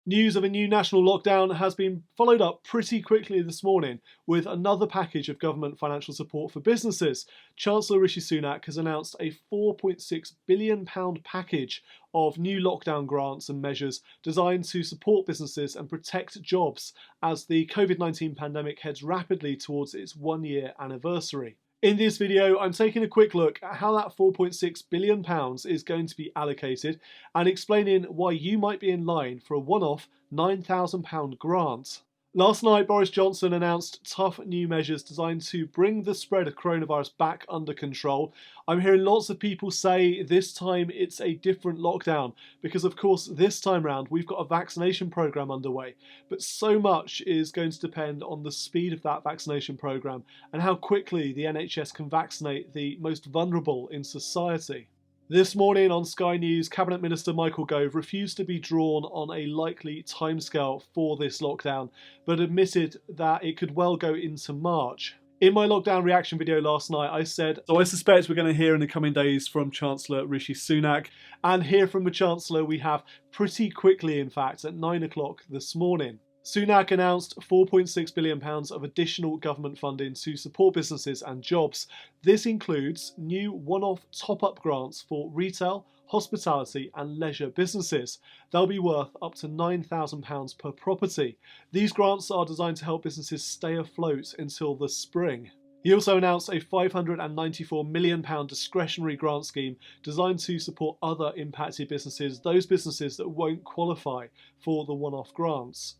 News of a new national lockdown has been followed up pretty quickly this morning with another package of government financial support for businesses. Chancellor Rishi Sunak has announced a £4.6 billion package of new lockdown grants and measures designed to support businesses and protect jobs as the COVID-19 pandemic heads rapidly towards its one-year anniversary. In this video, I'm taking a quick look at how that £4.6 billion is going to be allocated and explaining why you might be in line for a one-off £9,000 grant. Last night, Boris Johnson announced tough new measures designed to bring the spread of coronavirus back under control. I'm hearing lots of people say this time it's a different lockdown because, of course, this time round we've got a vaccination programme underway. But so much is going to depend on the speed of that vaccination programme and how quickly the NHS can vaccinate the most vulnerable in society. This morning on Sky News, Cabinet Minister Michael Gove refused to be drawn on a likely timescale for this lockdown, but admitted that it could well go into March. In my lockdown reaction video last night, I said, I suspect we're going to hear in the coming days from Chancellor Rishi Sunak, and hear from the Chancellor we have pretty quickly, in fact, at 9 o'clock this morning. Sunak announced £4.6 billion of additional government funding to support businesses and jobs. This includes new one-off top-up grants for retail, hospitality and leisure businesses. They'll be worth up to £9,000 per property. These grants are designed to help businesses stay afloat until the spring. He also announced a £594 million discretionary grant scheme designed to support other impacted businesses, those businesses that won't qualify for the one-off grants.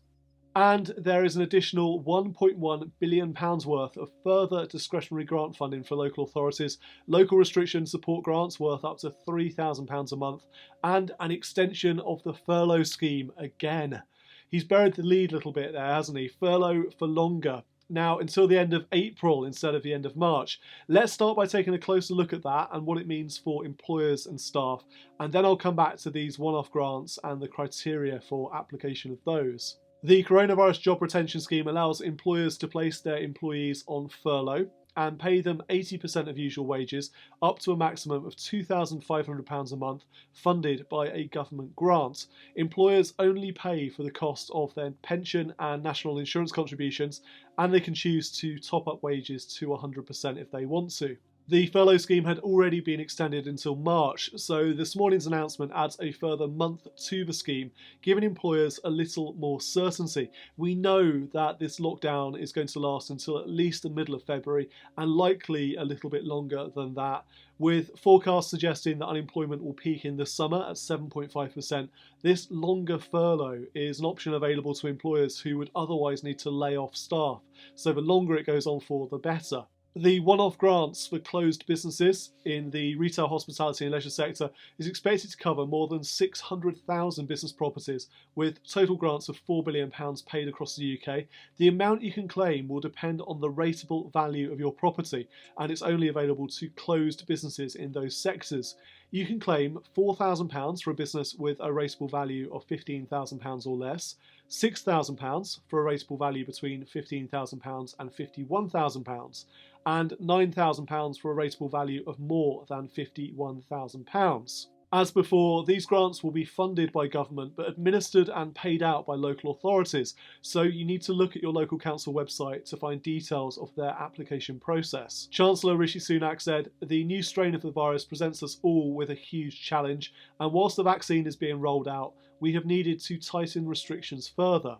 And there is an additional £1.1 billion worth of further discretionary grant funding for local authorities, local restriction support grants worth up to £3,000 a month, and an extension of the furlough scheme again. He's buried the lead a little bit there, hasn't he? Furlough for longer. Now, until the end of April instead of the end of March. Let's start by taking a closer look at that and what it means for employers and staff, and then I'll come back to these one-off grants and the criteria for application of those. The Coronavirus Job Retention Scheme allows employers to place their employees on furlough and pay them 80% of usual wages, up to a maximum of £2,500 a month, funded by a government grant. Employers only pay for the cost of their pension and national insurance contributions, and they can choose to top up wages to 100% if they want to. The furlough scheme had already been extended until March, so this morning's announcement adds a further month to the scheme, giving employers a little more certainty. We know that this lockdown is going to last until at least the middle of February, and likely a little bit longer than that, with forecasts suggesting that unemployment will peak in the summer at 7.5%. This longer furlough is an option available to employers who would otherwise need to lay off staff, so the longer it goes on for, the better. The one-off grants for closed businesses in the retail, hospitality and leisure sector is expected to cover more than 600,000 business properties, with total grants of £4 billion paid across the UK. The amount you can claim will depend on the rateable value of your property, and it's only available to closed businesses in those sectors. You can claim £4,000 for a business with a rateable value of £15,000 or less, £6,000 for a rateable value between £15,000 and £51,000, and £9,000 for a rateable value of more than £51,000. As before, these grants will be funded by government but administered and paid out by local authorities, so you need to look at your local council website to find details of their application process. Chancellor Rishi Sunak said, "The new strain of the virus presents us all with a huge challenge, and whilst the vaccine is being rolled out, we have needed to tighten restrictions further.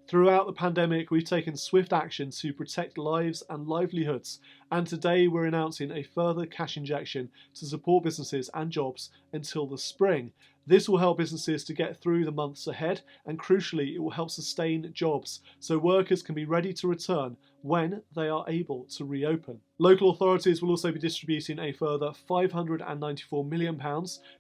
Throughout the pandemic, we've taken swift action to protect lives and livelihoods, and today we're announcing a further cash injection to support businesses and jobs until the spring. This will help businesses to get through the months ahead, and crucially, it will help sustain jobs so workers can be ready to return when they are able to reopen." Local authorities will also be distributing a further £594 million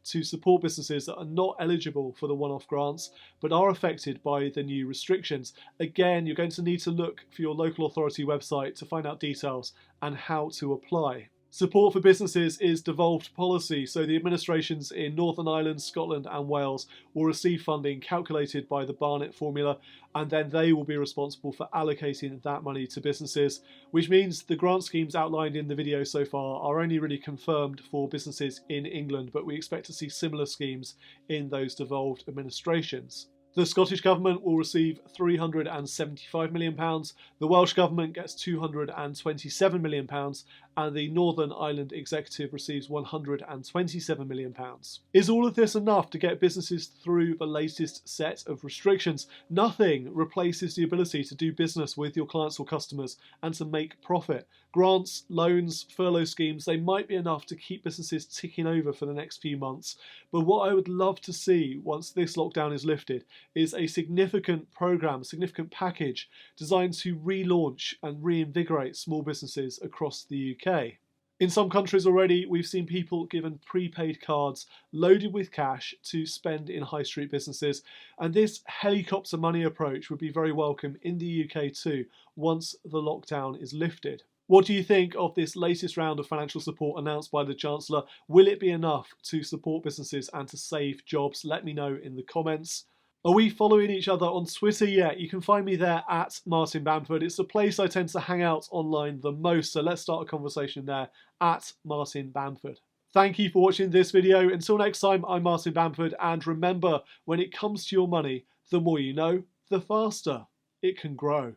to support businesses that are not eligible for the one-off grants but are affected by the new restrictions. Again, you're going to need to look for your local authority website to find out details and how to apply. Support for businesses is devolved policy, so the administrations in Northern Ireland, Scotland and Wales will receive funding calculated by the Barnett formula, and then they will be responsible for allocating that money to businesses, which means the grant schemes outlined in the video so far are only really confirmed for businesses in England, but we expect to see similar schemes in those devolved administrations. The Scottish Government will receive £375 million, the Welsh Government gets £227 million, and the Northern Ireland Executive receives £127 million. Is all of this enough to get businesses through the latest set of restrictions? Nothing replaces the ability to do business with your clients or customers and to make profit. Grants, loans, furlough schemes, they might be enough to keep businesses ticking over for the next few months. But what I would love to see once this lockdown is lifted is a significant programme, a significant package designed to relaunch and reinvigorate small businesses across the UK. In some countries already, we've seen people given prepaid cards loaded with cash to spend in high street businesses, and this helicopter money approach would be very welcome in the UK too once the lockdown is lifted. What do you think of this latest round of financial support announced by the Chancellor? Will it be enough to support businesses and to save jobs? Let me know in the comments. Are we following each other on Twitter yet? You can find me there at Martin Bamford. It's the place I tend to hang out online the most, so let's start a conversation there at Martin Bamford. Thank you for watching this video. Until next time, I'm Martin Bamford, and remember, when it comes to your money, the more you know, the faster it can grow.